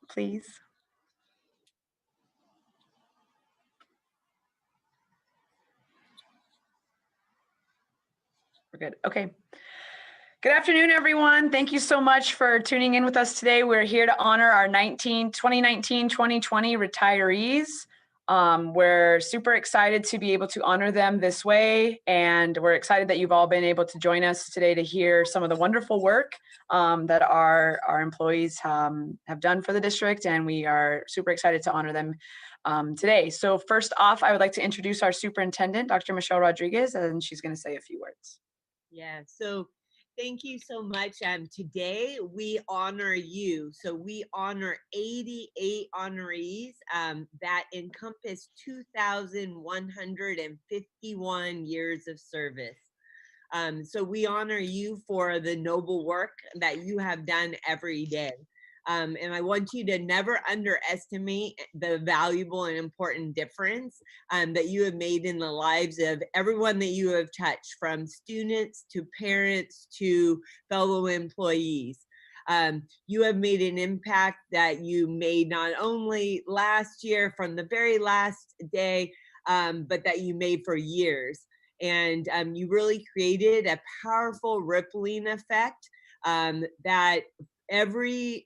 please. We're good. Okay. Good afternoon, everyone. Thank you so much for tuning in with us today. We're here to honor our 2019-2020 retirees. We're super excited to be able to honor them this way, and we're excited that you've all been able to join us today to hear some of the wonderful work that our employees have done for the district, and we are super excited to honor them today. So first off, I would like to introduce our superintendent, Dr. Michelle Rodriguez, and she's going to say a few words. Yeah, so thank you so much. Today we honor you. So we honor 88 honorees that encompass 2,151 years of service. So we honor you for the noble work that you have done every day. And I want you to never underestimate the valuable and important difference that you have made in the lives of everyone that you have touched, from students to parents to fellow employees. You have made an impact that you made not only last year from the very last day, but that you made for years. And you really created a powerful rippling effect that every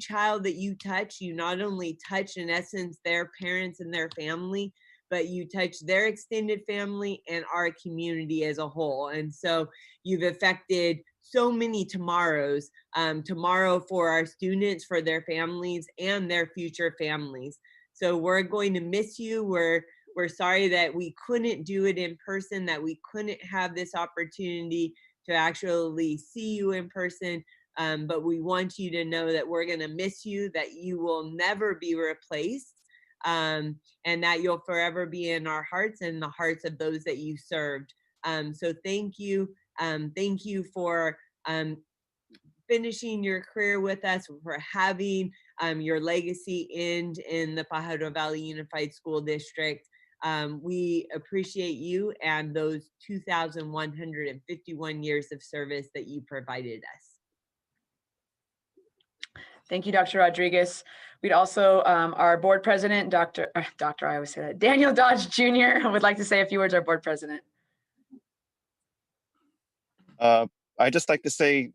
child that you touch, you not only touch in essence their parents and their family, but you touch their extended family and our community as a whole. And so you've affected so many tomorrows, tomorrow for our students, for their families and their future families. So we're going to miss you. We're sorry that we couldn't do it in person, that we couldn't have this opportunity to actually see you in person. But we want you to know that we're going to miss you, that you will never be replaced, and that you'll forever be in our hearts and the hearts of those that you served. So thank you. Thank you for finishing your career with us, for having your legacy end in the Pajaro Valley Unified School District. We appreciate you and those 2,151 years of service that you provided us. Thank you, Dr. Rodriguez. We'd also, our board president, I always say that, Daniel Dodge Jr. would like to say a few words, our board president. I'd just like to say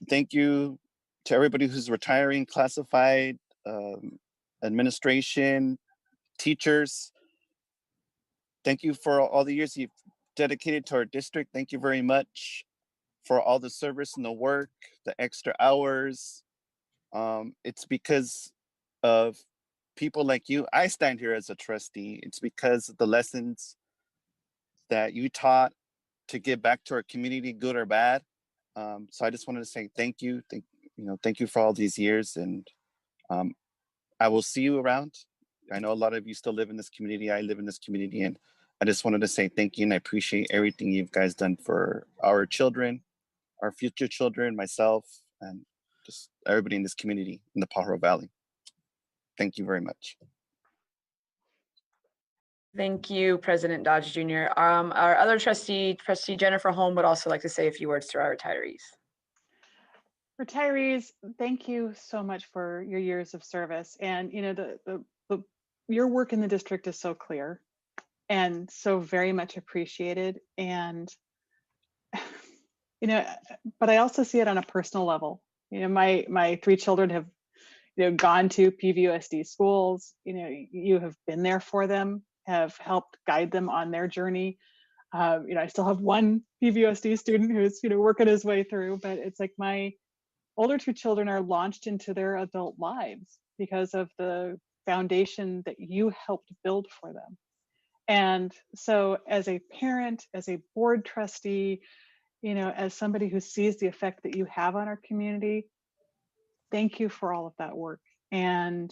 thank you to everybody who's retiring, classified, administration, teachers. Thank you for all the years you've dedicated to our district. Thank you very much for all the service and the work, the extra hours. It's because of people like you I stand here as a trustee. It's because of the lessons that you taught to give back to our community, good or bad. So I just wanted to say thank you. Thank you for all these years, and I will see you around. I know a lot of you still live in this community. I live in this community, and I just wanted to say thank you, and I appreciate everything you guys done for our children, our future children, myself, and just everybody in this community in the Pajaro Valley. Thank you very much. Thank you, President Dodge Jr. Our other trustee Jennifer Holm, would also like to say a few words to our retirees. Retirees, thank you so much for your years of service. And your work in the district is so clear and so very much appreciated. And but I also see it on a personal level. My 3 children have gone to PVUSD schools. You have been there for them, have helped guide them on their journey. I still have one PVUSD student who's working his way through, but it's like my older 2 children are launched into their adult lives because of the foundation that you helped build for them. And so as a parent, as a board trustee, as somebody who sees the effect that you have on our community, thank you for all of that work. And,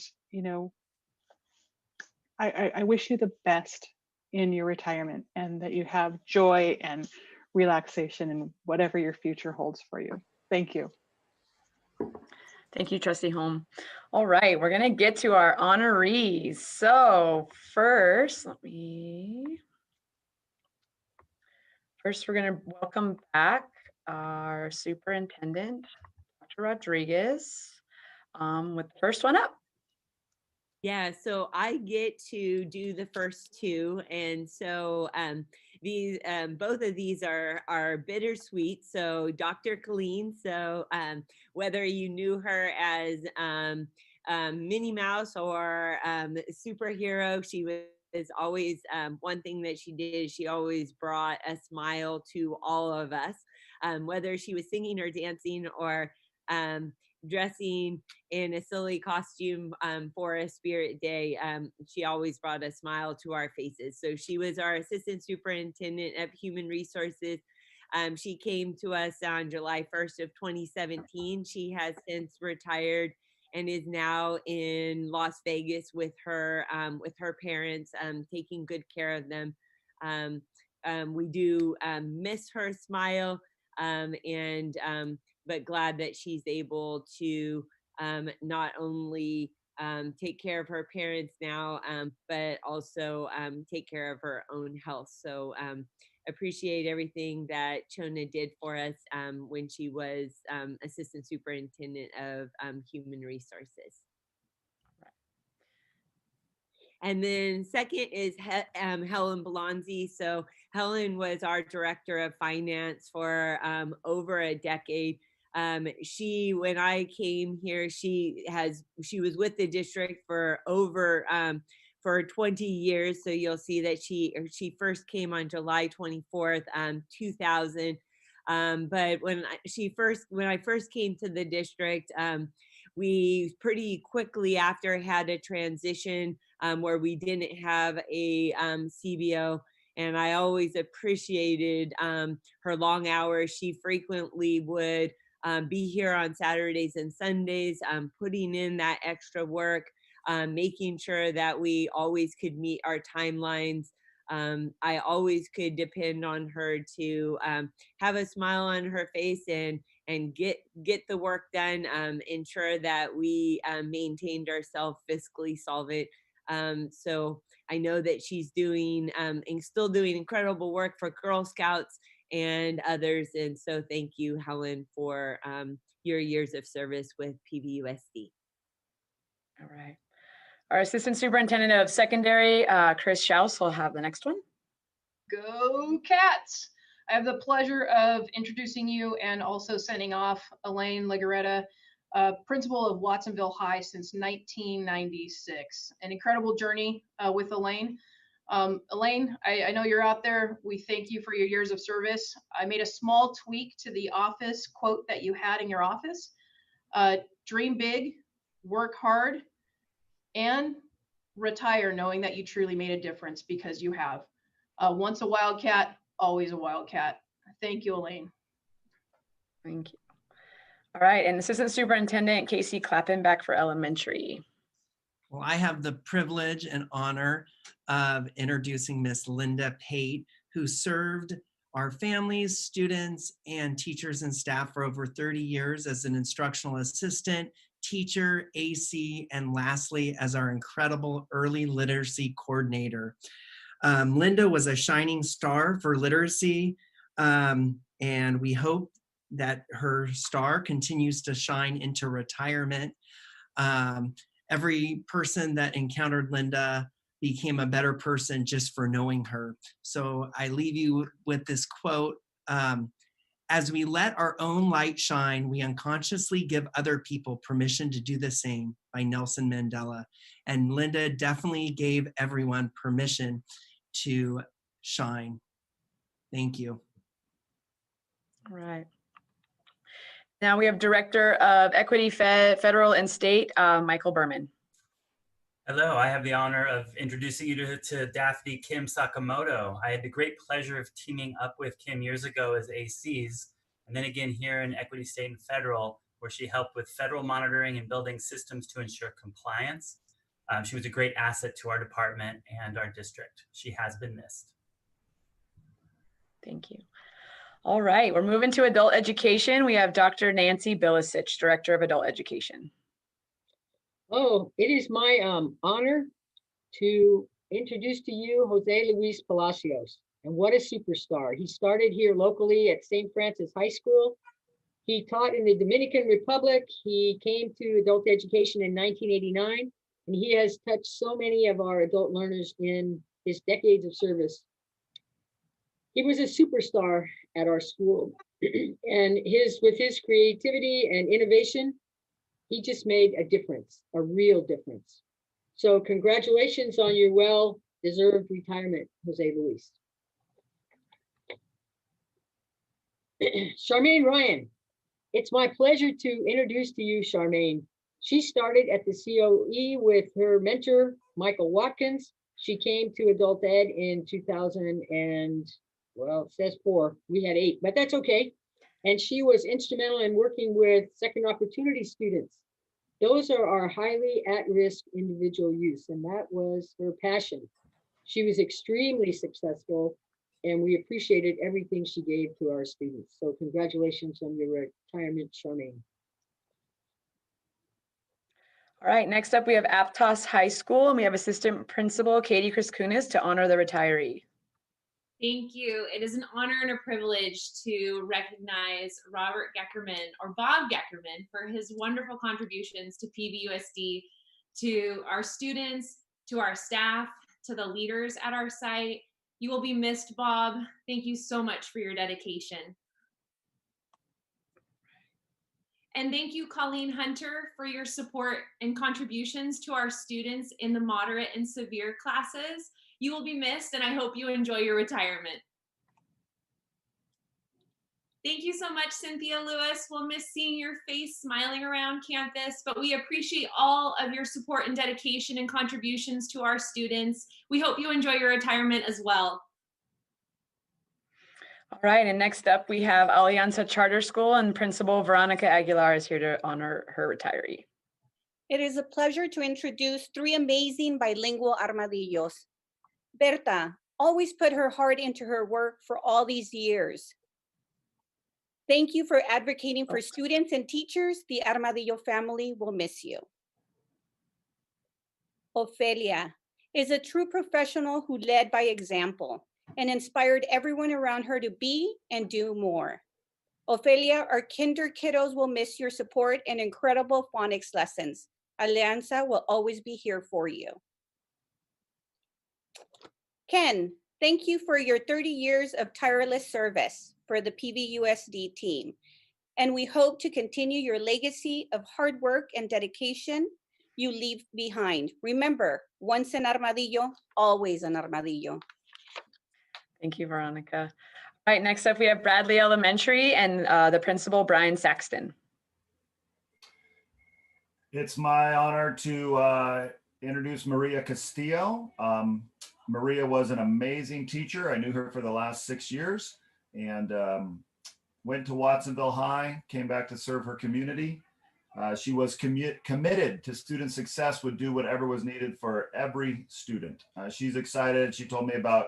I wish you the best in your retirement, and that you have joy and relaxation in whatever your future holds for you. Thank you. Thank you, Trustee Holm. All right, we're going to get to our honorees. So first, we're going to welcome back our superintendent, Dr. Rodriguez, with the first one up. Yeah, so I get to do the first two, and so these both of these are bittersweet. So Dr. Colleen, so whether you knew her as Minnie Mouse or superhero, she was always one thing that she did is she always brought a smile to all of us, whether she was singing or dancing or dressing in a silly costume for a spirit day. She always brought a smile to our faces. So she was our assistant superintendent of human resources. She came to us on July 1st of 2017. She has since retired and is now in Las Vegas with her parents, taking good care of them. We do miss her smile, but glad that she's able to not only take care of her parents now, but also take care of her own health. So appreciate everything that Chona did for us when she was assistant superintendent of human resources. And then second is Helen Belonzi. So Helen was our director of finance for over a decade. When I came here, she was with the district for over for 20 years. So you'll see that she first came on July 24th, 2000. But when I first came to the district, we pretty quickly after had a transition where we didn't have a CBO. And I always appreciated her long hours. She frequently would be here on Saturdays and Sundays, putting in that extra work, making sure that we always could meet our timelines. I always could depend on her to have a smile on her face and get the work done, ensure that we maintained ourselves fiscally solvent. So I know that she's doing and still doing incredible work for Girl Scouts and others. And so thank you, Helen, for your years of service with PVUSD. All right. Our Assistant Superintendent of Secondary, Chris Schaus, will have the next one. Go Cats! I have the pleasure of introducing you and also sending off Elaine Legaretta, principal of Watsonville High since 1996. An incredible journey with Elaine. Elaine, I know you're out there. We thank you for your years of service. I made a small tweak to the office quote that you had in your office. Dream big, work hard, and retire knowing that you truly made a difference, because you have. Once a Wildcat, always a Wildcat. Thank you, Elaine. Thank you. All right, and Assistant Superintendent Casey Clappin back for elementary. Well, I have the privilege and honor of introducing Miss Linda Pate, who served our families, students, and teachers and staff for over 30 years as an instructional assistant, teacher, AC, and lastly, as our incredible early literacy coordinator. Linda was a shining star for literacy, and we hope that her star continues to shine into retirement. Every person that encountered Linda became a better person just for knowing her. So I leave you with this quote: as we let our own light shine, we unconsciously give other people permission to do the same, by Nelson Mandela. And Linda definitely gave everyone permission to shine. Thank you. All right. Now we have Director of Equity, Federal and State, Michael Berman. Hello, I have the honor of introducing you to Daphne Kim Sakamoto. I had the great pleasure of teaming up with Kim years ago as ACs, and then again here in Equity, State and Federal, where she helped with federal monitoring and building systems to ensure compliance. She was a great asset to our department and our district. She has been missed. Thank you. All right, we're moving to adult education. We have Dr. Nancy Bilisich, Director of Adult Education. Oh, it is my honor to introduce to you Jose Luis Palacios. And what a superstar. He started here locally at St. Francis High School. He taught in the Dominican Republic. He came to adult education in 1989. and he has touched so many of our adult learners in his decades of service. He was a superstar at our school, and with his creativity and innovation, he just made a difference, a real difference. So congratulations on your well-deserved retirement, Jose Luis. Charmaine Ryan, it's my pleasure to introduce to you Charmaine. She started at the COE with her mentor, Michael Watkins. She came to adult ed in 2000 and, well, it says 4, we had 8, but that's okay. And she was instrumental in working with second opportunity students. Those are our highly at-risk individual youth, and that was her passion. She was extremely successful, and we appreciated everything she gave to our students. So congratulations on your retirement, Charmaine. All right, next up we have Aptos High School, and we have Assistant Principal Katie Kriskunas to honor the retiree. Thank you. It is an honor and a privilege to recognize Robert Geckerman, or Bob Geckerman, for his wonderful contributions to PVUSD, to our students, to our staff, to the leaders at our site. You will be missed, Bob. Thank you so much for your dedication. And thank you, Colleen Hunter, for your support and contributions to our students in the moderate and severe classes. You will be missed, and I hope you enjoy your retirement. Thank you so much, Cynthia Lewis. We'll miss seeing your face smiling around campus, but we appreciate all of your support and dedication and contributions to our students. We hope you enjoy your retirement as well. All right, and next up we have Alianza Charter School, and Principal Veronica Aguilar is here to honor her retiree. It is a pleasure to introduce 3 amazing bilingual armadillos. Berta always put her heart into her work for all these years. Thank you for advocating for students and teachers. The Armadillo family will miss you. Ofelia is a true professional who led by example and inspired everyone around her to be and do more. Ofelia, our kinder kiddos will miss your support and incredible phonics lessons. Alianza will always be here for you. Ken, thank you for your 30 years of tireless service for the PVUSD team. And we hope to continue your legacy of hard work and dedication you leave behind. Remember, once an armadillo, always an armadillo. Thank you, Veronica. All right, next up we have Bradley Elementary and the principal, Brian Saxton. It's my honor to introduce Maria Castillo. Maria was an amazing teacher. I knew her for the last 6 years and went to Watsonville High, came back to serve her community. She was committed to student success, would do whatever was needed for every student. She's excited. She told me about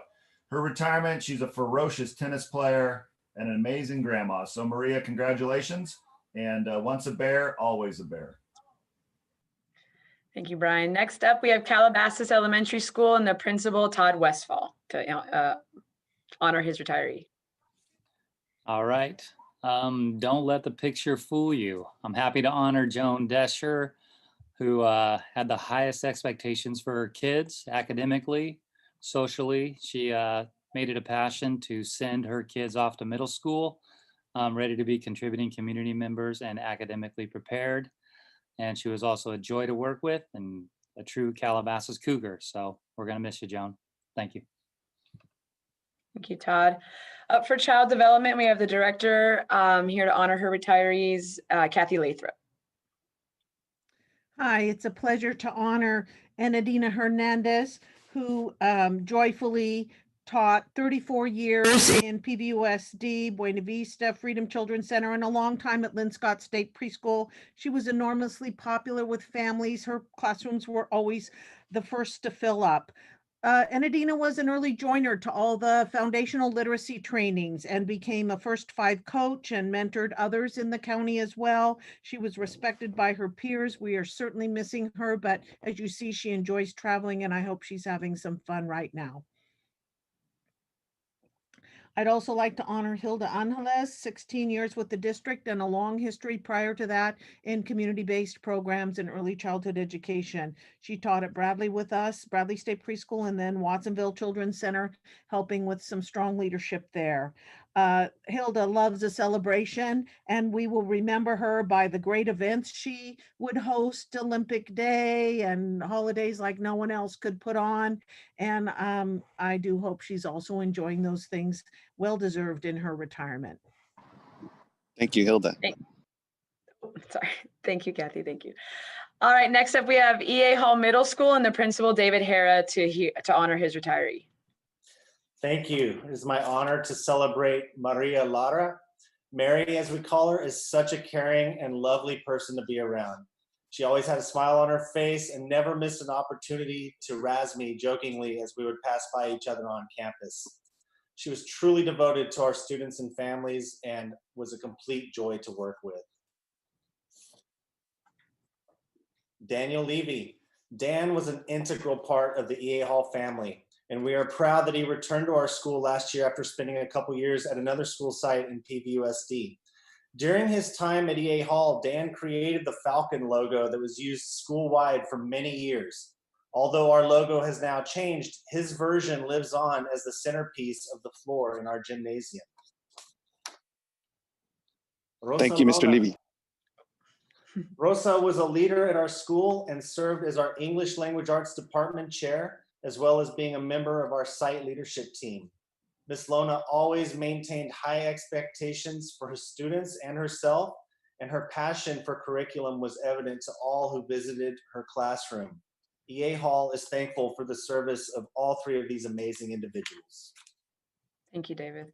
her retirement. She's a ferocious tennis player and an amazing grandma. So Maria, congratulations. And once a bear, always a bear. Thank you, Brian. Next up, we have Calabasas Elementary School and the principal, Todd Westfall, to honor his retiree. All right. Don't let the picture fool you. I'm happy to honor Joan Desher, who had the highest expectations for her kids academically, socially. She made it a passion to send her kids off to middle school, ready to be contributing community members and academically prepared. And she was also a joy to work with and a true Calabasas Cougar. So we're going to miss you, Joan. Thank you. Thank you, Todd. Up for child development, we have the director here to honor her retirees, Kathy Lathrop. Hi, it's a pleasure to honor Enadina Hernandez, who joyfully taught 34 years in PVUSD, Buena Vista, Freedom Children's Center, and a long time at Linscott State Preschool. She was enormously popular with families. Her classrooms were always the first to fill up. Enadina was an early joiner to all the foundational literacy trainings and became a first 5 coach and mentored others in the county as well. She was respected by her peers. We are certainly missing her, but as you see, she enjoys traveling and I hope she's having some fun right now. I'd also like to honor Hilda Angeles, 16 years with the district and a long history prior to that in community-based programs in early childhood education. She taught at Bradley with us, Bradley State Preschool, and then Watsonville Children's Center, helping with some strong leadership there. Hilda loves a celebration, and we will remember her by the great events she would host, Olympic Day and holidays like no one else could put on. And I do hope she's also enjoying those things, well-deserved in her retirement. Thank you, Hilda. Sorry. Thank you, Kathy. Thank you. All right, next up we have EA Hall Middle School and the principal, David Hara, to honor his retiree. Thank you. It is my honor to celebrate Maria Lara. Mary, as we call her, is such a caring and lovely person to be around. She always had a smile on her face and never missed an opportunity to razz me jokingly as we would pass by each other on campus. She was truly devoted to our students and families and was a complete joy to work with. Daniel Levy. Dan was an integral part of the EA Hall family, and we are proud that he returned to our school last year after spending a couple years at another school site in PVUSD. During his time at EA Hall, Dan created the Falcon logo that was used school-wide for many years. Although our logo has now changed, his version lives on as the centerpiece of the floor in our gymnasium. Thank you, Mr. Levy. Rosa was a leader at our school and served as our English Language Arts Department chair, as well as being a member of our site leadership team. Ms. Lona always maintained high expectations for her students and herself, and her passion for curriculum was evident to all who visited her classroom. EA Hall is thankful for the service of all three of these amazing individuals. Thank you, David.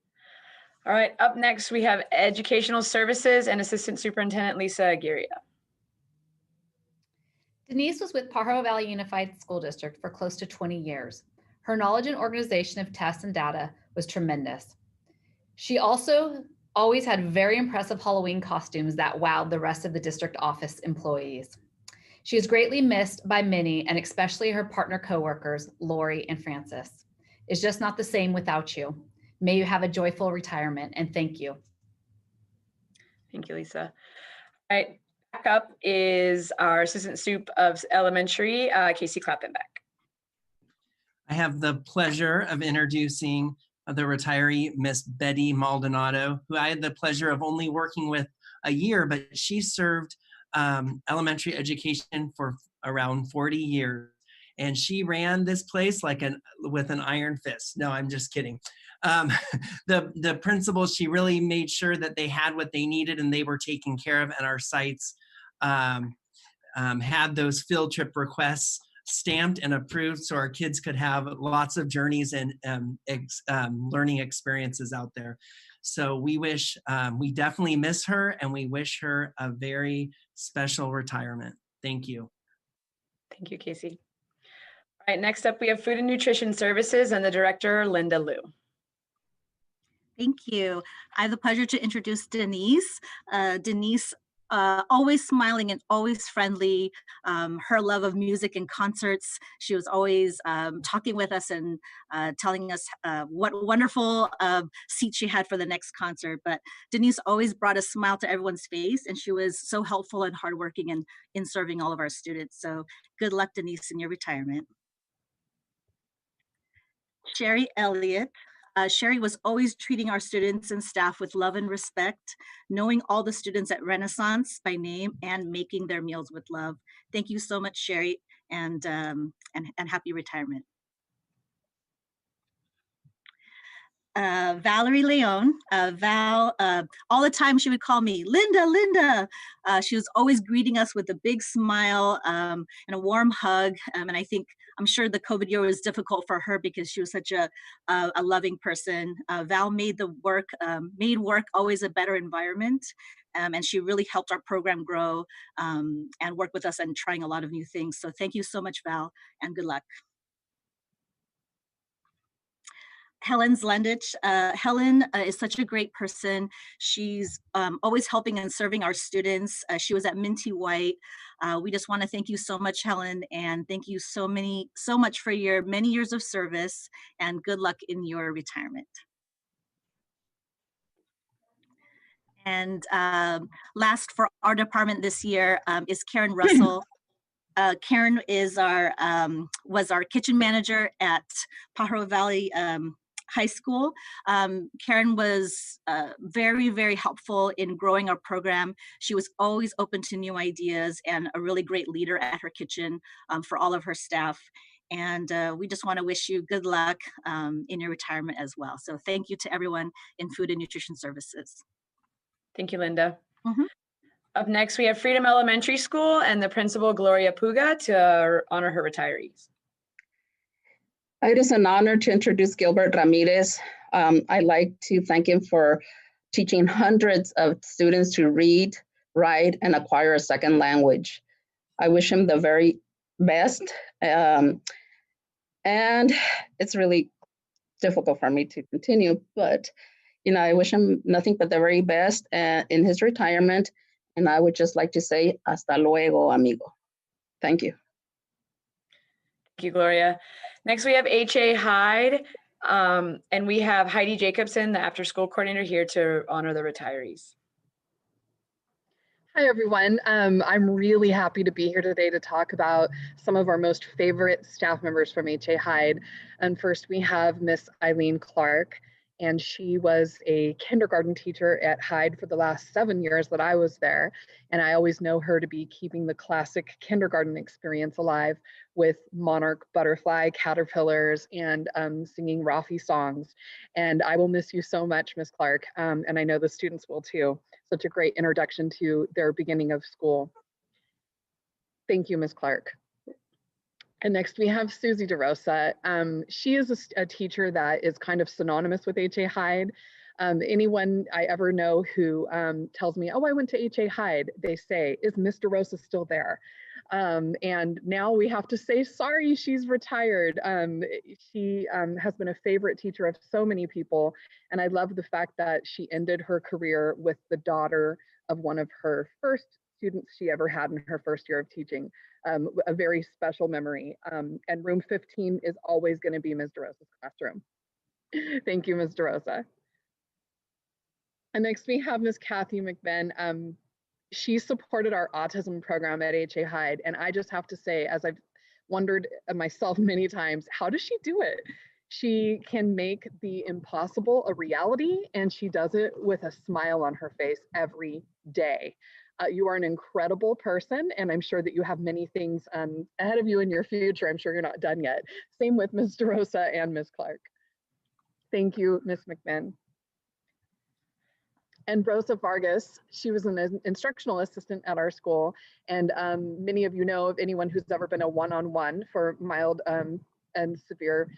All right, up next we have Educational Services and Assistant Superintendent Lisa Aguirre. Denise was with Pajaro Valley Unified School District for close to 20 years. Her knowledge and organization of tests and data was tremendous. She also always had very impressive Halloween costumes that wowed the rest of the district office employees. She is greatly missed by many, and especially her partner coworkers, Lori and Francis. It's just not the same without you. May you have a joyful retirement, and thank you. Thank you, Lisa. All right, back up is our Assistant Sup of Elementary, Casey Klappenbeck. I have the pleasure of introducing the retiree, Miss Betty Maldonado, who I had the pleasure of only working with a year, but she served elementary education for around 40 years. And she ran this place like with an iron fist. No, I'm just kidding. The principals, she really made sure that they had what they needed and they were taken care of, and our sites had those field trip requests stamped and approved so our kids could have lots of journeys and learning experiences out there. So we definitely miss her, and we wish her a very special retirement. Thank you. Thank you, Casey. All right, next up we have Food and Nutrition Services and the Director, Linda Liu. Thank you. I have the pleasure to introduce Denise. Denise, always smiling and always friendly. Her love of music and concerts. She was always talking with us and telling us what wonderful seat she had for the next concert. But Denise always brought a smile to everyone's face, and she was so helpful and hardworking in serving all of our students. So good luck, Denise, in your retirement. Sherry Elliott. Sherry was always treating our students and staff with love and respect, knowing all the students at Renaissance by name and making their meals with love. Thank you so much, Sherry, and happy retirement. Valerie Leon. Val, all the time she would call me, Linda, Linda. She was always greeting us with a big smile and a warm hug. And I'm sure the COVID year was difficult for her because she was such a loving person. Val made work always a better environment. And she really helped our program grow and work with us and trying a lot of new things. So thank you so much, Val, and good luck. Helen Zlendich. Helen is such a great person. She's always helping and serving our students. She was at Mintie White. We just want to thank you so much, Helen, and thank you so much for your many years of service, and good luck in your retirement. And last for our department this year is Karen Russell. Karen is was our kitchen manager at Pajaro Valley High School. Karen was very, very helpful in growing our program. She was always open to new ideas and a really great leader at her kitchen for all of her staff. And we just want to wish you good luck in your retirement as well. So thank you to everyone in Food and Nutrition Services. Thank you, Linda. Up next, we have Freedom Elementary School and the principal, Gloria Puga, to honor her retirees. It is an honor to introduce Gilbert Ramirez. I'd like to thank him for teaching hundreds of students to read, write, and acquire a second language. I wish him the very best. And it's really difficult for me to continue, but I wish him nothing but the very best in his retirement. And I would just like to say, hasta luego, amigo. Thank you. Thank you, Gloria. Next, we have H.A. Hyde, and we have Heidi Jacobson, the after-school coordinator, here to honor the retirees. Hi, everyone. I'm really happy to be here today to talk about some of our most favorite staff members from H.A. Hyde. And first, we have Miss Eileen Clark, and she was a kindergarten teacher at Hyde for the last 7 years that I was there. And I always know her to be keeping the classic kindergarten experience alive with monarch butterfly caterpillars and singing Rafi songs. And I will miss you so much, Miss Clark. And I know the students will too. Such a great introduction to their beginning of school. Thank you, Miss Clark. And next we have Susie DeRosa. She is a teacher that is kind of synonymous with H.A. Hyde. Anyone I ever know who tells me, oh, I went to H.A. Hyde, they say, is Miss DeRosa still there? And now we have to say, sorry, she's retired. She has been a favorite teacher of so many people. And I love the fact that she ended her career with the daughter of one of her first students she ever had in her first year of teaching. A very special memory. And room 15 is always going to be Ms. DeRosa's classroom. Thank you, Ms. DeRosa. And next we have Ms. Kathy McBen. She supported our autism program at H.A. Hyde. And I just have to say, as I've wondered myself many times, how does she do it? She can make the impossible a reality, and she does it with a smile on her face every day. You are an incredible person, and I'm sure that you have many things ahead of you in your future. I'm sure you're not done yet. Same with Ms. DeRosa and Ms. Clark. Thank you, Ms. McMahon. And Rosa Vargas, she was an instructional assistant at our school, and many of you know of anyone who's ever been a one-on-one for mild and severe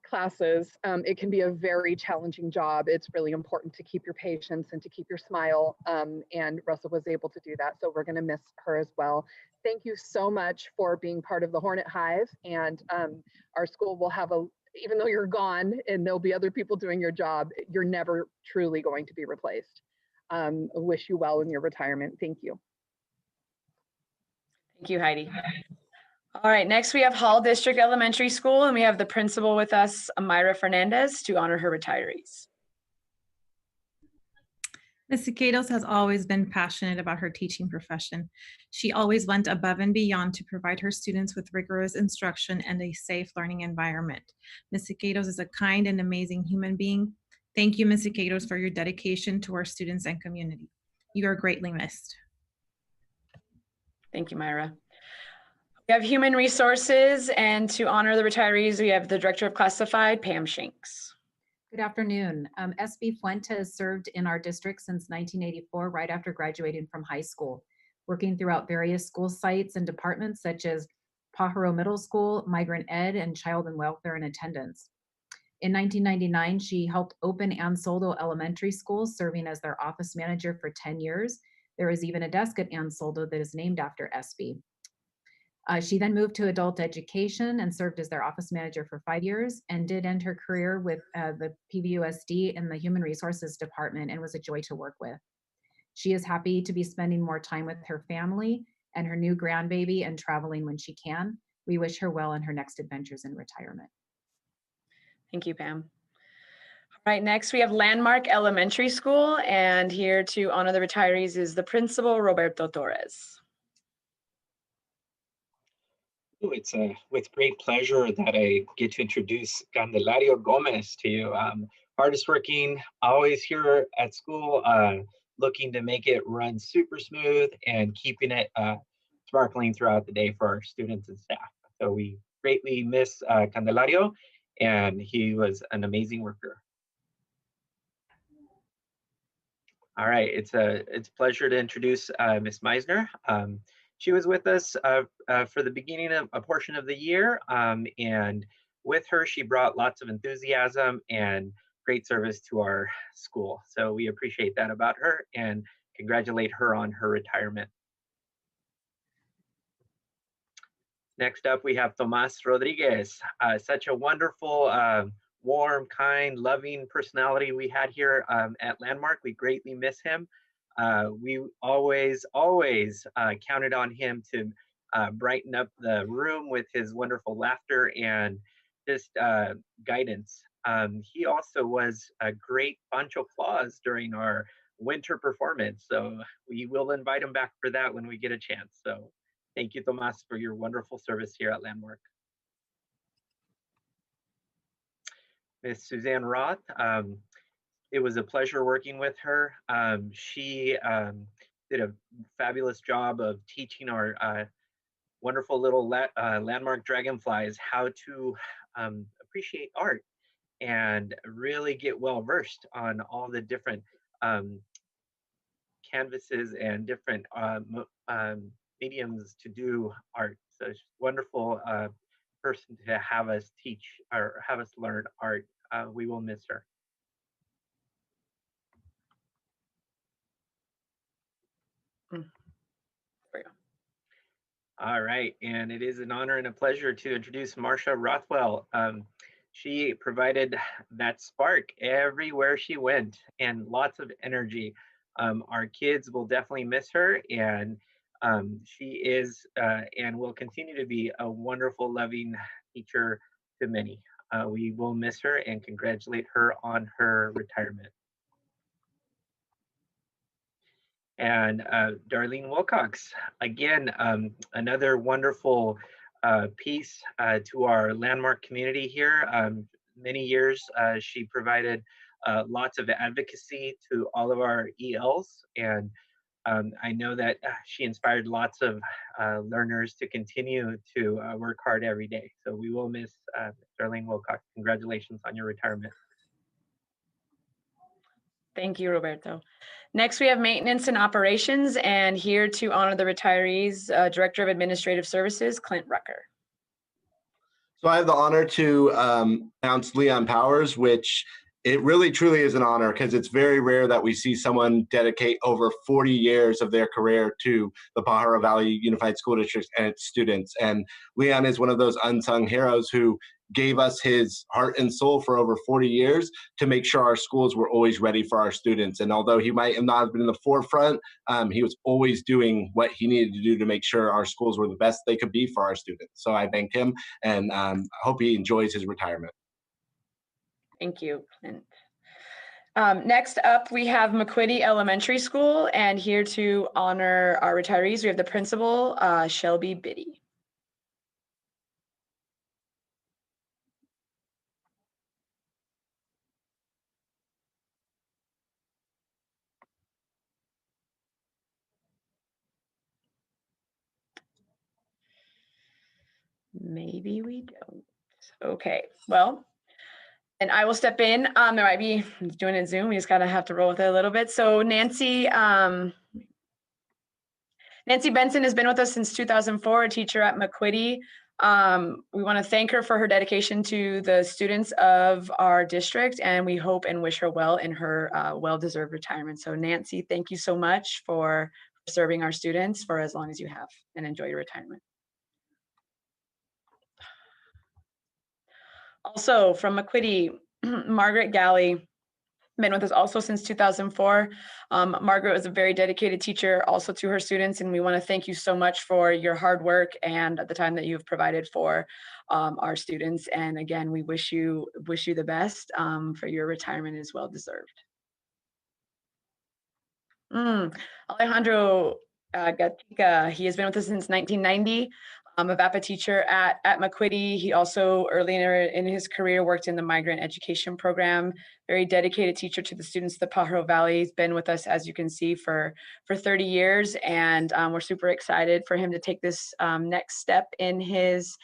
classes. It can be a very challenging job. It's really important to keep your patience and to keep your smile. And Russell was able to do that. So we're going to miss her as well. Thank you so much for being part of the Hornet Hive. And our school will have even though you're gone and there'll be other people doing your job, you're never truly going to be replaced. I wish you well in your retirement. Thank you. Thank you, Heidi. All right, next we have Hall District Elementary School, and we have the principal with us, Amira Fernandez, to honor her retirees. Ms. Siqueiros has always been passionate about her teaching profession. She always went above and beyond to provide her students with rigorous instruction and a safe learning environment. Ms. Siqueiros is a kind and amazing human being. Thank you, Ms. Siqueiros, for your dedication to our students and community. You are greatly missed. Thank you, Myra. We have Human Resources, and to honor the retirees, we have the Director of Classified, Pam Shanks. Good afternoon. SB Fuentes served in our district since 1984, right after graduating from high school, working throughout various school sites and departments such as Pajaro Middle School, Migrant Ed, and Child and Welfare and Attendance. In 1999, she helped open Ansoldo Elementary School, serving as their office manager for 10 years. There is even a desk at Ansoldo that is named after SB. She then moved to Adult Education and served as their office manager for 5 years, and did end her career with the PVUSD in the Human Resources Department, and was a joy to work with. She is happy to be spending more time with her family and her new grandbaby and traveling when she can. We wish her well in her next adventures in retirement. Thank you, Pam. All Right, next we have Landmark Elementary School, and here to honor the retirees is the principal, Roberto Torres. It's with great pleasure that I get to introduce Candelario Gomez to you. Hardest working, always here at school, looking to make it run super smooth and keeping it sparkling throughout the day for our students and staff. So we greatly miss Candelario, and he was an amazing worker. All right, it's a pleasure to introduce Ms. Meisner. She was with us for the beginning of a portion of the year, and with her, she brought lots of enthusiasm and great service to our school. So we appreciate that about her and congratulate her on her retirement. Next up, we have Tomas Rodriguez, such a wonderful, warm, kind, loving personality we had here at Landmark. We greatly miss him. We always counted on him to brighten up the room with his wonderful laughter and just guidance. He also was a great Pancho Claus during our winter performance. So we will invite him back for that when we get a chance. So thank you, Tomas, for your wonderful service here at Landmark. Ms. Suzanne Roth, it was a pleasure working with her. She did a fabulous job of teaching our wonderful little Landmark dragonflies how to appreciate art and really get well versed on all the different canvases and different mediums to do art. So she's a wonderful person to have us teach or have us learn art. We will miss her. There we go. All right, and it is an honor and a pleasure to introduce Marsha Rothwell. She provided that spark everywhere she went and lots of energy. Our kids will definitely miss her, and she is and will continue to be a wonderful, loving teacher to many. We will miss her and congratulate her on her retirement. And Darlene Wilcox, again, another wonderful piece to our Landmark community here. Many years she provided lots of advocacy to all of our ELs, and I know that she inspired lots of learners to continue to work hard every day. So we will miss Darlene Wilcox. Congratulations on your retirement. Thank you, Roberto. Next, we have Maintenance and Operations, and here to honor the retirees, Director of Administrative Services, Clint Rucker. So I have the honor to announce Leon Powers, which it really truly is an honor because it's very rare that we see someone dedicate over 40 years of their career to the Pajaro Valley Unified School District and its students. And Leon is one of those unsung heroes who gave us his heart and soul for over 40 years to make sure our schools were always ready for our students. And although he might have not have been in the forefront, he was always doing what he needed to do to make sure our schools were the best they could be for our students. So I thank him and hope he enjoys his retirement. Thank you, Clint. Next up, we have MacQuiddy Elementary School, and here to honor our retirees, we have the principal, Shelby Biddy. Maybe we don't. Okay, well, and I will step in. There might be doing it Zoom. We just gotta have to roll with it a little bit. So Nancy Benson has been with us since 2004, a teacher at MacQuiddy. We want to thank her for her dedication to the students of our district, and we hope and wish her well in her well-deserved retirement. So Nancy, thank you so much for serving our students for as long as you have, and enjoy your retirement. Also from MacQuiddy, Margaret Galley. been with us also since 2004. Margaret was a very dedicated teacher also to her students, and we want to thank you so much for your hard work and the time that you've provided for our students. And again, we wish you the best for your retirement is well deserved. Alejandro Gatica, he has been with us since 1990. A VAPA teacher at MacQuiddy. He also early in his career worked in the Migrant Education program. Very dedicated teacher to the students of the Pajaro Valley. He's been with us, as you can see, for 30 years, and we're super excited for him to take this next step in his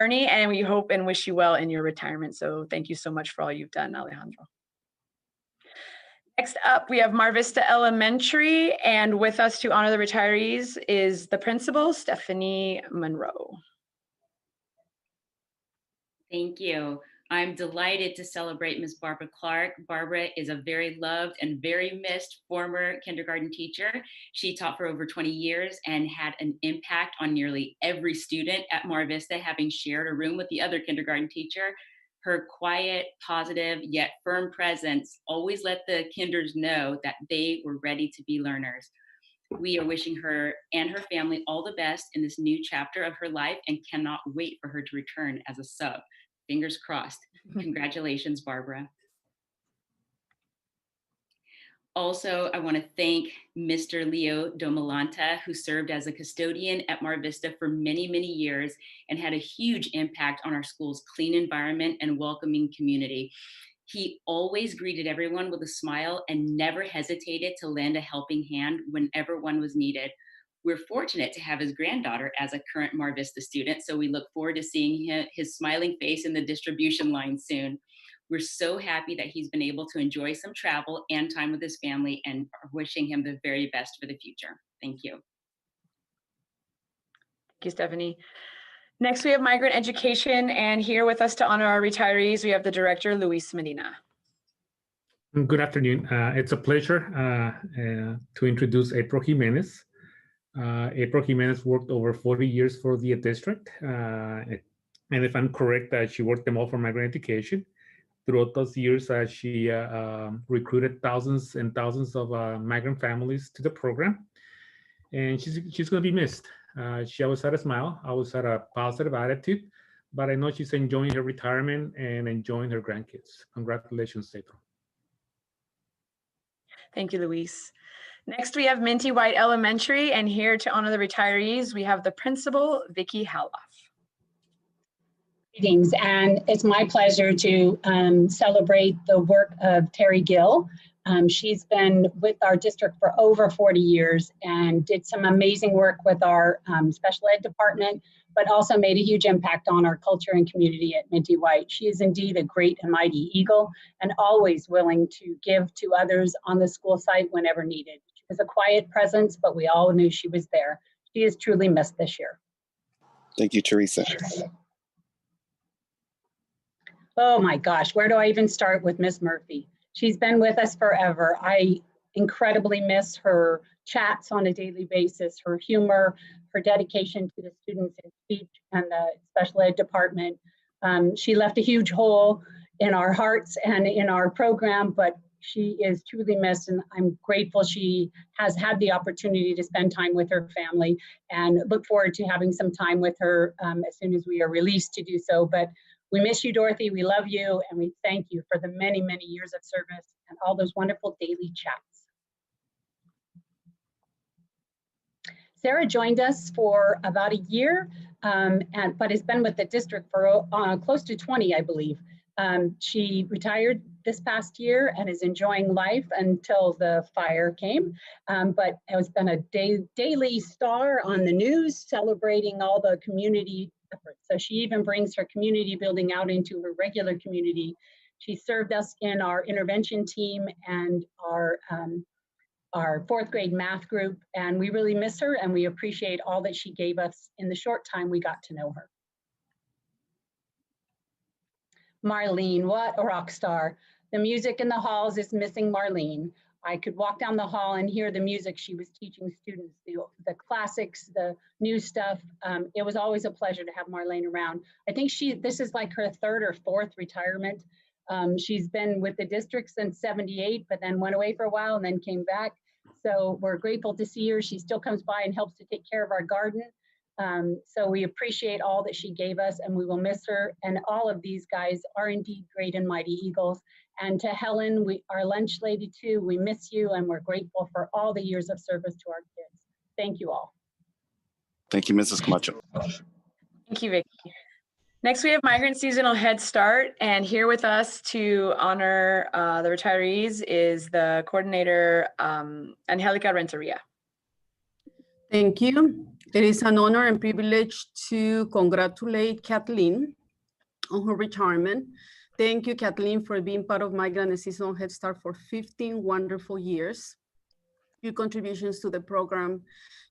journey, and we hope and wish you well in your retirement. So thank you so much for all you've done, Alejandro. Next up, we have Mar Vista Elementary, and with us to honor the retirees is the principal, Stephanie Monroe. Thank you. I'm delighted to celebrate Ms. Barbara Clark. Barbara is a very loved and very missed former kindergarten teacher. She taught for over 20 years and had an impact on nearly every student at Mar Vista, having shared a room with the other kindergarten teacher. Her quiet, positive, yet firm presence always let the kinders know that they were ready to be learners. We are wishing her and her family all the best in this new chapter of her life and cannot wait for her to return as a sub. Fingers crossed. Congratulations, Barbara. Also, I want to thank Mr. Leo Domalanta, who served as a custodian at Mar Vista for many, many years and had a huge impact on our school's clean environment and welcoming community. He always greeted everyone with a smile and never hesitated to lend a helping hand whenever one was needed. We're fortunate to have his granddaughter as a current Mar Vista student, so we look forward to seeing his smiling face in the distribution line soon. We're so happy that he's been able to enjoy some travel and time with his family, and are wishing him the very best for the future. Thank you. Thank you, Stephanie. Next, we have Migrant Education, and here with us to honor our retirees, we have the director, Luis Medina. Good afternoon. It's a pleasure to introduce April Jimenez. April Jimenez worked over 40 years for the district, and if I'm correct, she worked them all for Migrant Education. Throughout those years, she recruited thousands and thousands of migrant families to the program, and she's going to be missed. She always had a smile, always had a positive attitude, but I know she's enjoying her retirement and enjoying her grandkids. Congratulations, April. Thank you, Luis. Next, we have Mintie White Elementary, and here to honor the retirees, we have the principal, Vicki Haloff. Greetings, and it's my pleasure to celebrate the work of Terry Gill. She's been with our district for over 40 years and did some amazing work with our special ed department, but also made a huge impact on our culture and community at Mintie White. She is indeed a great and mighty eagle and always willing to give to others on the school site whenever needed. She was a quiet presence, but we all knew she was there. She is truly missed this year. Thank you, Teresa. Oh my gosh, where do I even start with Miss Murphy? She's been with us forever. I incredibly miss her chats on a daily basis, her humor, her dedication to the students in speech and the special ed department. She left a huge hole in our hearts and in our program, but she is truly missed, and I'm grateful she has had the opportunity to spend time with her family, and look forward to having some time with her as soon as we are released to do so. But we miss you, Dorothy. We love you, and we thank you for the many, many years of service and all those wonderful daily chats. Sarah joined us for about a year, but has been with the district for close to 20, I believe. She retired this past year and is enjoying life until the fire came, but has been a daily star on the news, celebrating all the community efforts. So she even brings her community building out into her regular community. She served us in our intervention team and our fourth grade math group, and we really miss her, and we appreciate all that she gave us in the short time we got to know her. Marlene, what a rock star. The music in the halls is missing Marlene. I could walk down the hall and hear the music she was teaching students, the classics, the new stuff. It was always a pleasure to have Marlene around. I think this is like her third or fourth retirement. She's been with the district since '78, but then went away for a while and then came back. So we're grateful to see her. She still comes by and helps to take care of our garden. So we appreciate all that she gave us, and we will miss her. And all of these guys are indeed great and mighty Eagles. And to Helen, our lunch lady too, we miss you, and we're grateful for all the years of service to our kids. Thank you all. Thank you, Mrs. Camacho. Thank you, Vicki. Next, we have Migrant Seasonal Head Start, and here with us to honor the retirees is the coordinator, Angelica Renteria. Thank you. It is an honor and privilege to congratulate Kathleen on her retirement. Thank you, Kathleen, for being part of Migrant Seasonal Head Start for 15 wonderful years. Your contributions to the program,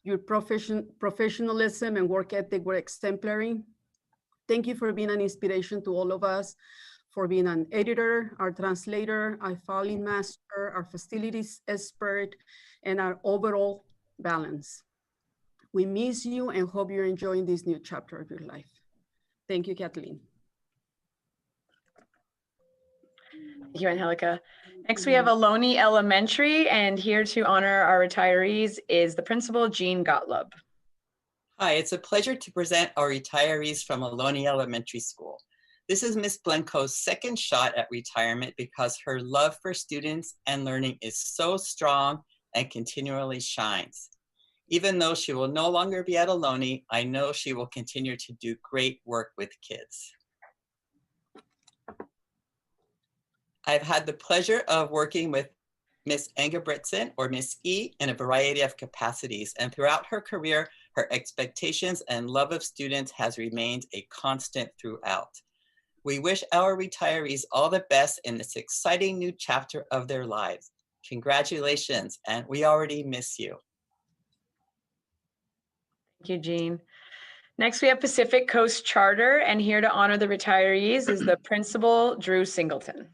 your professionalism and work ethic were exemplary. Thank you for being an inspiration to all of us, for being an editor, our translator, our filing master, our facilities expert, and our overall balance. We miss you and hope you're enjoying this new chapter of your life. Thank you, Kathleen. Thank you, Angelica. Next, we have Ohlone Elementary, and here to honor our retirees is the principal, Jean Gottlob. Hi, it's a pleasure to present our retirees from Ohlone Elementary School. This is Ms. Blanco's second shot at retirement because her love for students and learning is so strong and continually shines. Even though she will no longer be at Ohlone, I know she will continue to do great work with kids. I've had the pleasure of working with Ms. Engebretson, or Ms. E, in a variety of capacities, and throughout her career, her expectations and love of students has remained a constant throughout. We wish our retirees all the best in this exciting new chapter of their lives. Congratulations, and we already miss you. Thank you, Jean. Next, we have Pacific Coast Charter, and here to honor the retirees is the principal, Drew Singleton.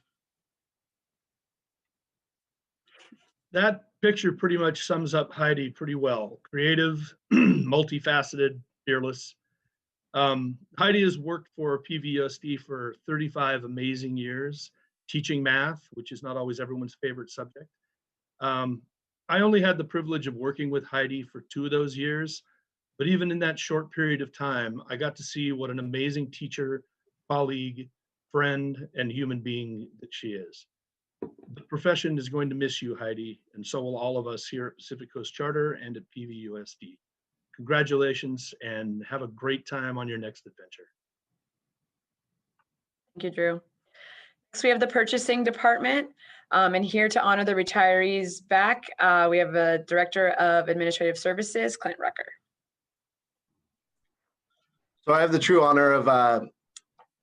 That picture pretty much sums up Hyde pretty well. Creative, multifaceted, fearless. Hyde has worked for PVUSD for 35 amazing years, teaching math, which is not always everyone's favorite subject. I only had the privilege of working with Hyde for 2 of those years, but even in that short period of time, I got to see what an amazing teacher, colleague, friend, and human being that she is. The profession is going to miss you, Hyde, and so will all of us here at Pacific Coast Charter and at PVUSD. Congratulations and have a great time on your next adventure. Thank you, Drew. Next, we have the purchasing department, and here to honor the retirees back, we have a Director of Administrative Services, Clint Rucker. So I have the true honor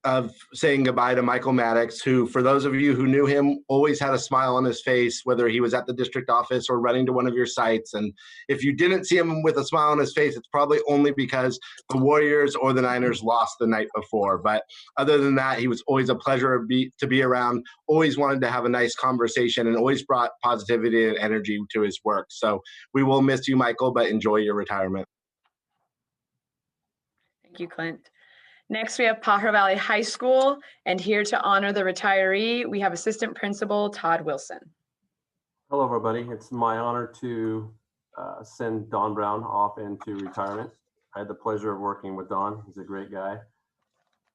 of saying goodbye to Michael Maddox, who, for those of you who knew him, always had a smile on his face, whether he was at the district office or running to one of your sites. And if you didn't see him with a smile on his face, it's probably only because the Warriors or the Niners lost the night before. But other than that, he was always a pleasure to be around, always wanted to have a nice conversation, and always brought positivity and energy to his work. So we will miss you, Michael, but enjoy your retirement. Thank you, Clint. Next, we have Pajaro Valley High School, and here to honor the retiree, we have Assistant Principal Todd Wilson. Hello, everybody. It's my honor to send Don Brown off into retirement. I had the pleasure of working with Don. He's a great guy.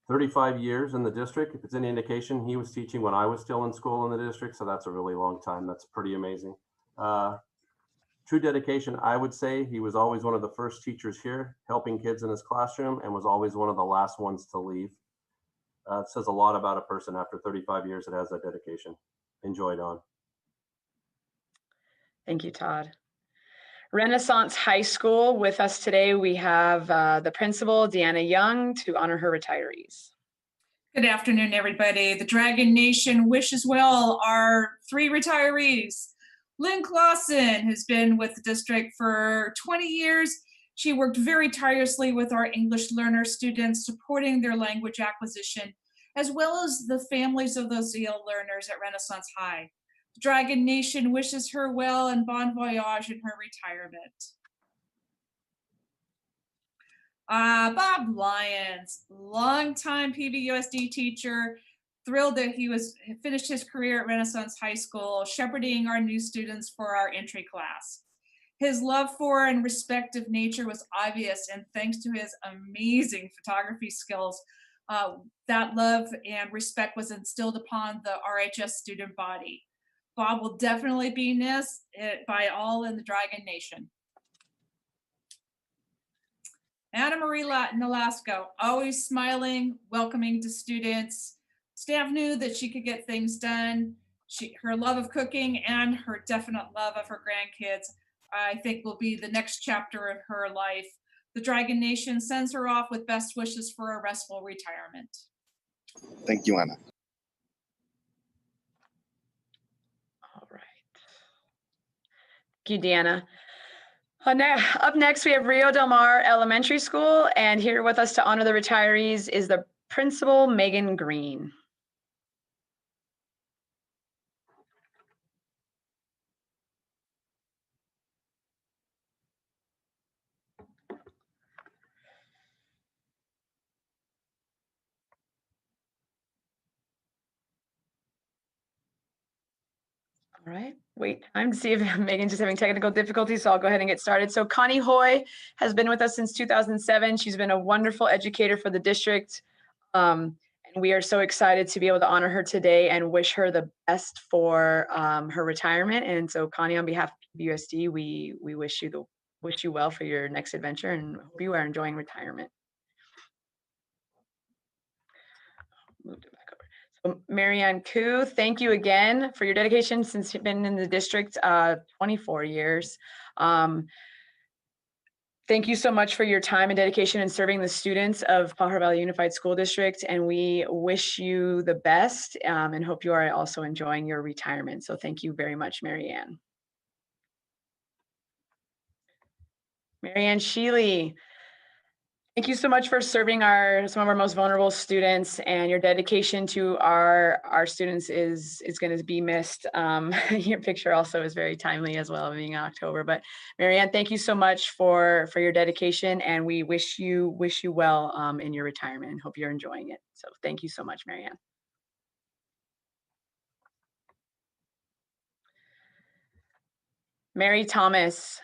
35 years in the district. If it's any indication, he was teaching when I was still in school in the district, so that's a really long time. That's pretty amazing. True dedication, I would say he was always one of the first teachers here, helping kids in his classroom, and was always one of the last ones to leave. It says a lot about a person after 35 years that has that dedication. Enjoy, Don. Thank you, Todd. Renaissance High School, with us today, we have the principal, Deanna Young, to honor her retirees. Good afternoon, everybody. The Dragon Nation wishes well our 3 retirees. Lynn Clausen has been with the district for 20 years. She worked very tirelessly with our English learner students, supporting their language acquisition, as well as the families of those EL learners at Renaissance High. The Dragon Nation wishes her well and bon voyage in her retirement. Bob Lyons, longtime PVUSD teacher, Thrilled that he finished his career at Renaissance High School, shepherding our new students for our entry class. His love for and respect of nature was obvious, and thanks to his amazing photography skills, that love and respect was instilled upon the RHS student body. Bob will definitely be missed by all in the Dragon Nation. Anna Marie Nolasco, always smiling, welcoming to students. Staff knew that she could get things done. Her love of cooking and her definite love of her grandkids, I think, will be the next chapter of her life. The Dragon Nation sends her off with best wishes for a restful retirement. Thank you, Anna. All right. Thank you, Deanna. Up next, we have Rio Del Mar Elementary School, and here with us to honor the retirees is the principal, Megan Green. All right, wait, time to see if Megan's just having technical difficulties, so I'll go ahead and get started. So Connie Hoy has been with us since 2007. She's been a wonderful educator for the district. And we are so excited to be able to honor her today and wish her the best for her retirement. And so Connie, on behalf of PVUSD, we wish you well for your next adventure and hope you are enjoying retirement. Moved it back over. So Marianne Koo, thank you again for your dedication since you've been in the district 24 years. Thank you so much for your time and dedication in serving the students of Pajaro Valley Unified School District, and we wish you the best and hope you are also enjoying your retirement. So thank you very much, Marianne. Marianne Sheely, thank you so much for serving some of our most vulnerable students, and your dedication to our students is going to be missed. Your picture also is very timely as well, being October. But Marianne, thank you so much for your dedication, and we wish you well in your retirement and hope you're enjoying it. So thank you so much, Marianne. Mary Thomas,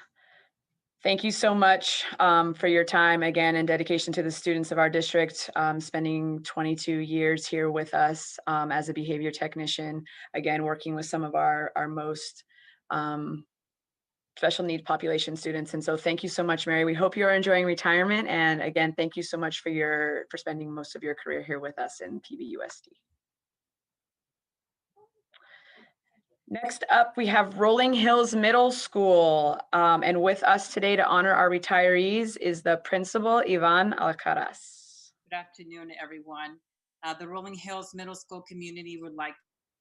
thank you so much for your time again and dedication to the students of our district, spending 22 years here with us as a behavior technician, again, working with some of our most special need population students. And so thank you so much, Mary. We hope you're enjoying retirement. And again, thank you so much for spending most of your career here with us in PVUSD. Next up, we have Rolling Hills Middle School. And with us today to honor our retirees is the principal, Ivan Alcaraz. Good afternoon, everyone. The Rolling Hills Middle School community would like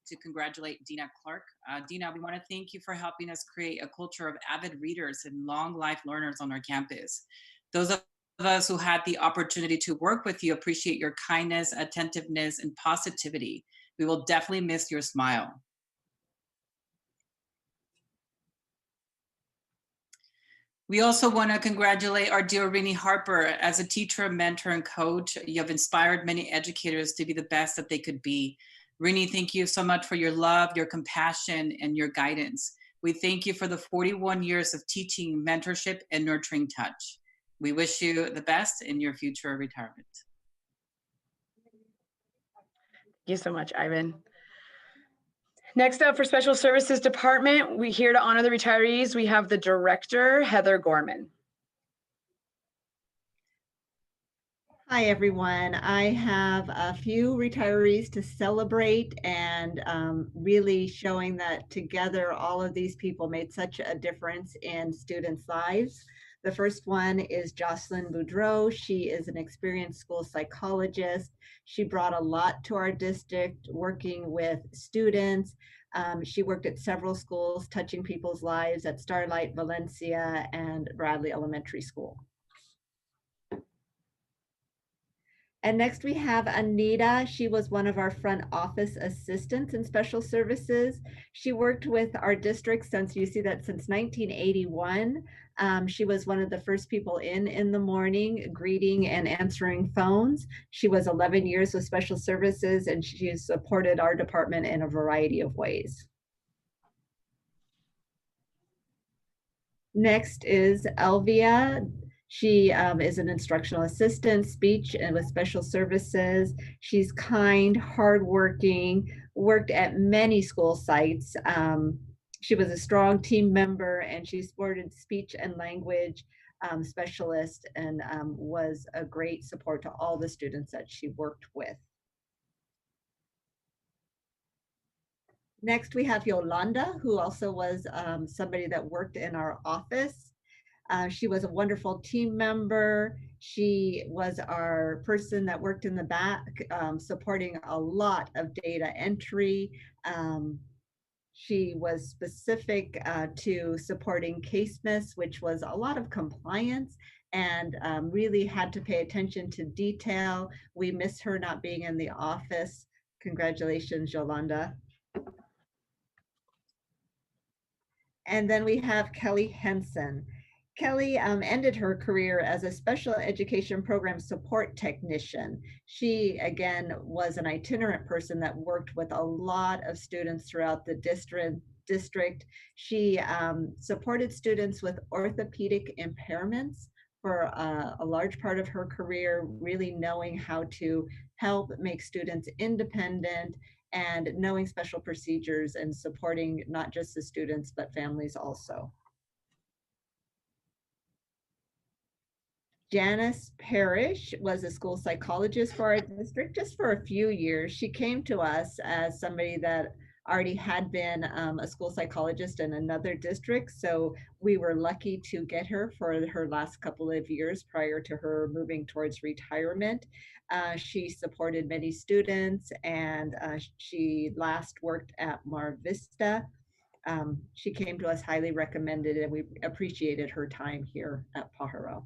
to congratulate Dina Clark. Dina, we want to thank you for helping us create a culture of avid readers and long life learners on our campus. Those of us who had the opportunity to work with you appreciate your kindness, attentiveness, and positivity. We will definitely miss your smile. We also want to congratulate our dear Rini Harper. As a teacher, mentor, and coach, you have inspired many educators to be the best that they could be. Rini, thank you so much for your love, your compassion, and your guidance. We thank you for the 41 years of teaching, mentorship, and nurturing touch. We wish you the best in your future retirement. Thank you so much, Ivan. Next up for Special Services Department, we're here to honor the retirees. We have the director, Heather Gorman. Hi, everyone. I have a few retirees to celebrate and really showing that together all of these people made such a difference in students' lives. The first one is Jocelyn Boudreau. She is an experienced school psychologist. She brought a lot to our district working with students. She worked at several schools, touching people's lives at Starlight, Valencia, and Bradley Elementary School. And next we have Anita. She was one of our front office assistants in special services. She worked with our district since, you see that since 1981. She was one of the first people in the morning, greeting and answering phones. She was 11 years with special services, and she supported our department in a variety of ways. Next is Elvia. She is an instructional assistant, speech and with special services. She's kind, hardworking, worked at many school sites. She was a strong team member, and she supported speech and language specialist, and was a great support to all the students that she worked with. Next, we have Yolanda, who also was somebody that worked in our office. She was a wonderful team member. She was our person that worked in the back, supporting a lot of data entry. She was specific to supporting case miss, which was a lot of compliance, and really had to pay attention to detail. We miss her not being in the office. Congratulations, Yolanda. And then we have Kelly Henson. Kelly ended her career as a special education program support technician. She, again, was an itinerant person that worked with a lot of students throughout the district. She supported students with orthopedic impairments for a large part of her career, really knowing how to help make students independent and knowing special procedures and supporting not just the students, but families also. Janice Parrish was a school psychologist for our district just for a few years. She came to us as somebody that already had been a school psychologist in another district. So we were lucky to get her for her last couple of years prior to her moving towards retirement. She supported many students, and she last worked at Vista. She came to us highly recommended, and we appreciated her time here at Pajaro.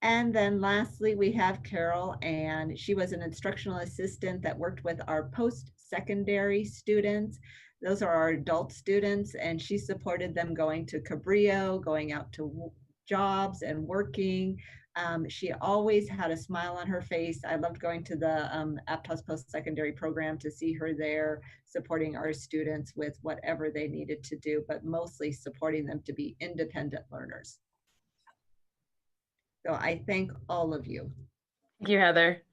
And then lastly, we have Carol, and she was an instructional assistant that worked with our post-secondary students. Those are our adult students, and she supported them going to Cabrillo, going out to jobs and working. She always had a smile on her face. I loved going to the Aptos post-secondary program to see her there, supporting our students with whatever they needed to do, but mostly supporting them to be independent learners. So I thank all of you. Thank you, Heather.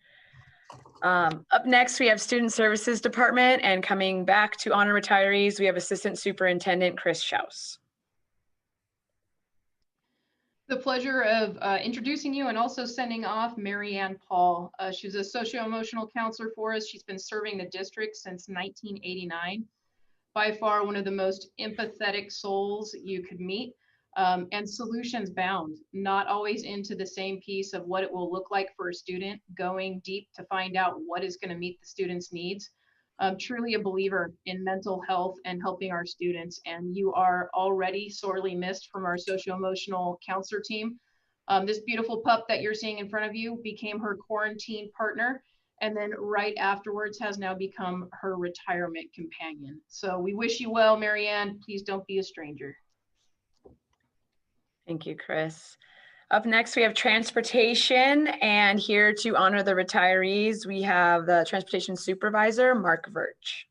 Up next, we have Student Services Department, and coming back to honor retirees, we have Assistant Superintendent Chris Schaus. The pleasure of introducing you and also sending off Mary Ann Paul. She's a socio-emotional counselor for us. She's been serving the district since 1989. By far one of the most empathetic souls you could meet. And solutions bound, not always into the same piece of what it will look like for a student, going deep to find out what is going to meet the student's needs. Truly a believer in mental health and helping our students, and you are already sorely missed from our socio-emotional counselor team. This beautiful pup that you're seeing in front of you became her quarantine partner, and then right afterwards has now become her retirement companion. So we wish you well, Mary Ann. Please don't be a stranger. Thank you, Chris. Up next, we have transportation, and here to honor the retirees, we have the transportation supervisor, Mark Virch.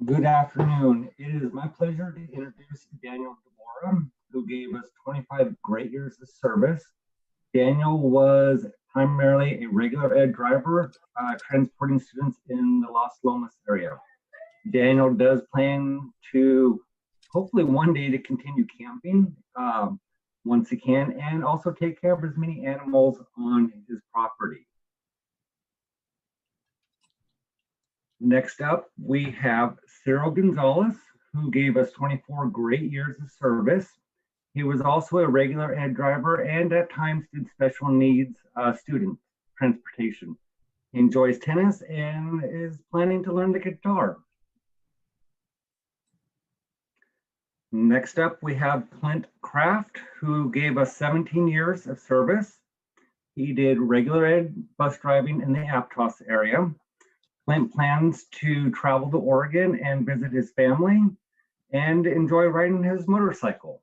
Good afternoon. It is my pleasure to introduce Daniel DeBora, who gave us 25 great years of service. Daniel was primarily a regular ed driver, transporting students in the Las Lomas area. Daniel does plan to hopefully one day to continue camping once he can, and also take care of as many animals on his property. Next up, we have Cyril Gonzalez, who gave us 24 great years of service. He was also a regular ed driver and at times did special needs student transportation. He enjoys tennis and is planning to learn the guitar. Next up, we have Clint Kraft, who gave us 17 years of service. He did regular ed bus driving in the Aptos area. Clint plans to travel to Oregon and visit his family and enjoy riding his motorcycle.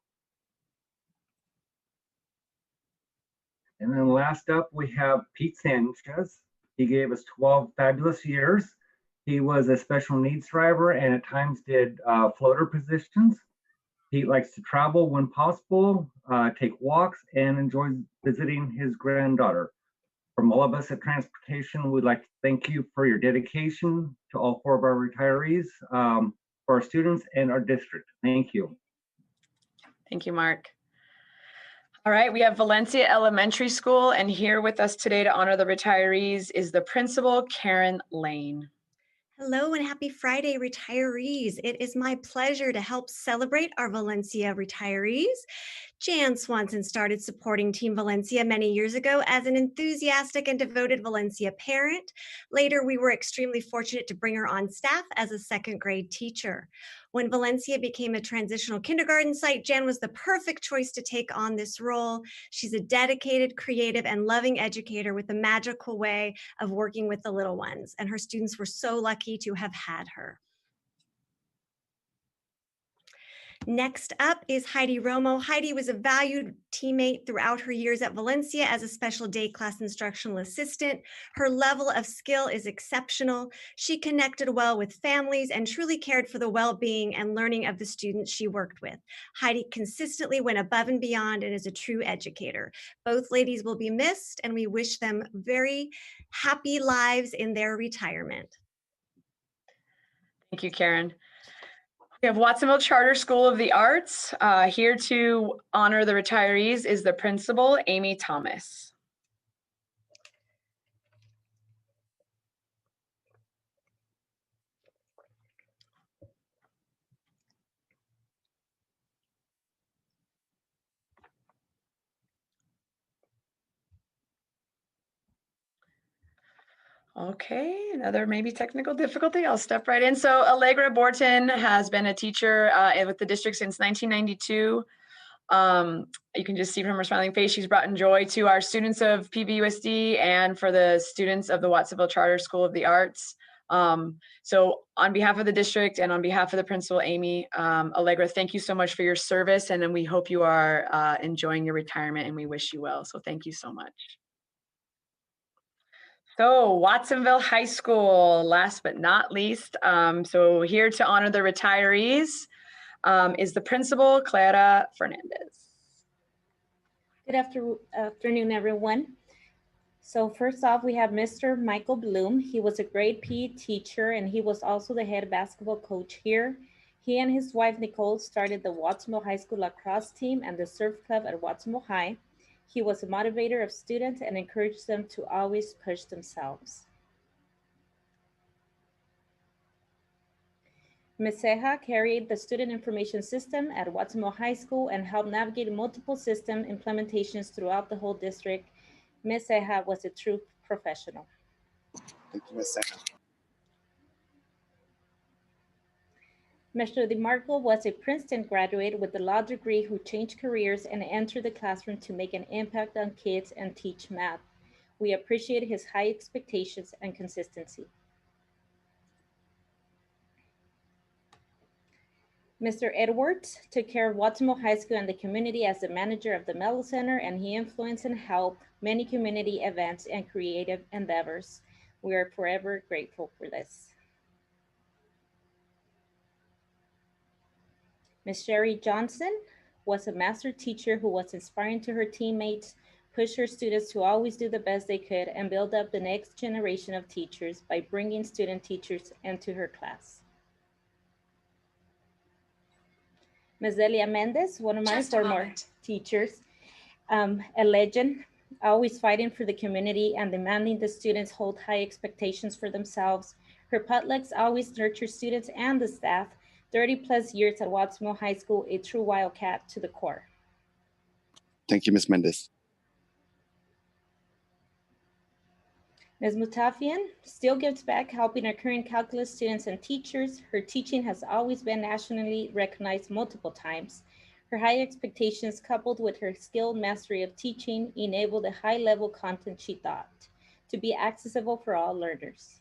And then last up, we have Pete Sanchez. He gave us 12 fabulous years. He was a special needs driver and at times did floater positions. Pete likes to travel when possible, take walks, and enjoys visiting his granddaughter. From all of us at Transportation, we'd like to thank you for your dedication to all 4 of our retirees, for our students and our district. Thank you. Thank you, Mark. All right, we have Valencia Elementary School, and here with us today to honor the retirees is the principal, Karen Lane. Hello and happy Friday, retirees. It is my pleasure to help celebrate our Valencia retirees. Jan Swanson started supporting Team Valencia many years ago as an enthusiastic and devoted Valencia parent. Later, we were extremely fortunate to bring her on staff as a 2nd grade teacher. When Valencia became a transitional kindergarten site, Jan was the perfect choice to take on this role. She's a dedicated, creative, and loving educator with a magical way of working with the little ones, and her students were so lucky to have had her. Next up is Heidi Romo. Heidi was a valued teammate throughout her years at Valencia as a special day class instructional assistant. Her level of skill is exceptional. She connected well with families and truly cared for the well-being and learning of the students she worked with. Heidi consistently went above and beyond and is a true educator. Both ladies will be missed, and we wish them very happy lives in their retirement. Thank you, Karen. We have Watsonville Charter School of the Arts. Here to honor the retirees is the principal, Amy Thomas. Okay, another maybe technical difficulty. I'll step right in. So Allegra Borton has been a teacher with the district since 1992. You can just see from her smiling face, she's brought joy to our students of PVUSD and for the students of the Watsonville Charter School of the Arts. So on behalf of the district and on behalf of the principal, Amy, Allegra, thank you so much for your service. And then we hope you are enjoying your retirement and we wish you well. So thank you so much. So Watsonville High School, last but not least. So here to honor the retirees is the principal, Clara Fernandez. Good afternoon, everyone. So first off, we have Mr. Michael Bloom. He was a grade PE teacher and he was also the head basketball coach here. He and his wife, Nicole, started the Watsonville High School lacrosse team and the surf club at Watsonville High. He was a motivator of students and encouraged them to always push themselves. Ms. Ceja carried the student information system at Watsonville High School and helped navigate multiple system implementations throughout the whole district. Ms. Ceja was a true professional. Thank you, Ms. Ceja. Mr. DeMarco was a Princeton graduate with a law degree who changed careers and entered the classroom to make an impact on kids and teach math. We appreciate his high expectations and consistency. Mr. Edwards took care of Watsonville High School and the community as the manager of the Mello Center, and he influenced and helped many community events and creative endeavors. We are forever grateful for this. Ms. Sherry Johnson was a master teacher who was inspiring to her teammates, pushed her students to always do the best they could, and build up the next generation of teachers by bringing student teachers into her class. Ms. Delia Mendez, one of my former teachers, a legend, always fighting for the community and demanding the students hold high expectations for themselves. Her potlucks always nurture students and the staff. 30+ years at Watsonville High School, a true wildcat to the core. Thank you, Ms. Mendez. Ms. Mutafian still gives back, helping her current calculus students and teachers. Her teaching has always been nationally recognized multiple times. Her high expectations, coupled with her skilled mastery of teaching, enabled the high-level content she taught to be accessible for all learners.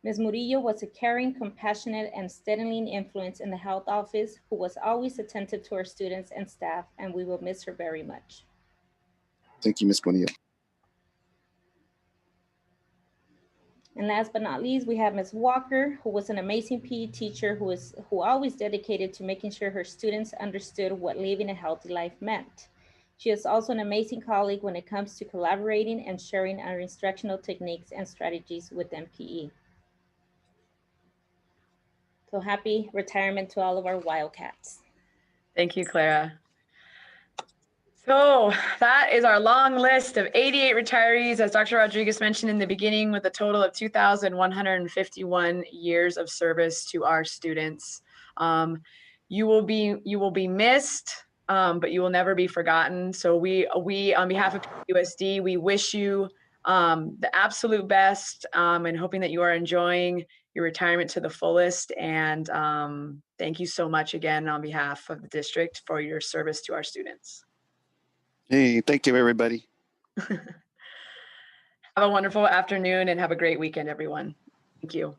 Ms. Murillo was a caring, compassionate, and steadying influence in the health office who was always attentive to our students and staff, and we will miss her very much. Thank you, Ms. Bonilla. And last but not least, we have Ms. Walker, who was an amazing PE teacher who always dedicated to making sure her students understood what living a healthy life meant. She is also an amazing colleague when it comes to collaborating and sharing our instructional techniques and strategies with MPE. So happy retirement to all of our Wildcats. Thank you, Clara. So that is our long list of 88 retirees, as Dr. Rodriguez mentioned in the beginning, with a total of 2,151 years of service to our students. You will be missed, but you will never be forgotten. So we on behalf of PVUSD, we wish you the absolute best, and hoping that you are enjoying your retirement to the fullest. And thank you so much again on behalf of the district for your service to our students. Hey, thank you, everybody. Have a wonderful afternoon and have a great weekend, everyone. Thank you.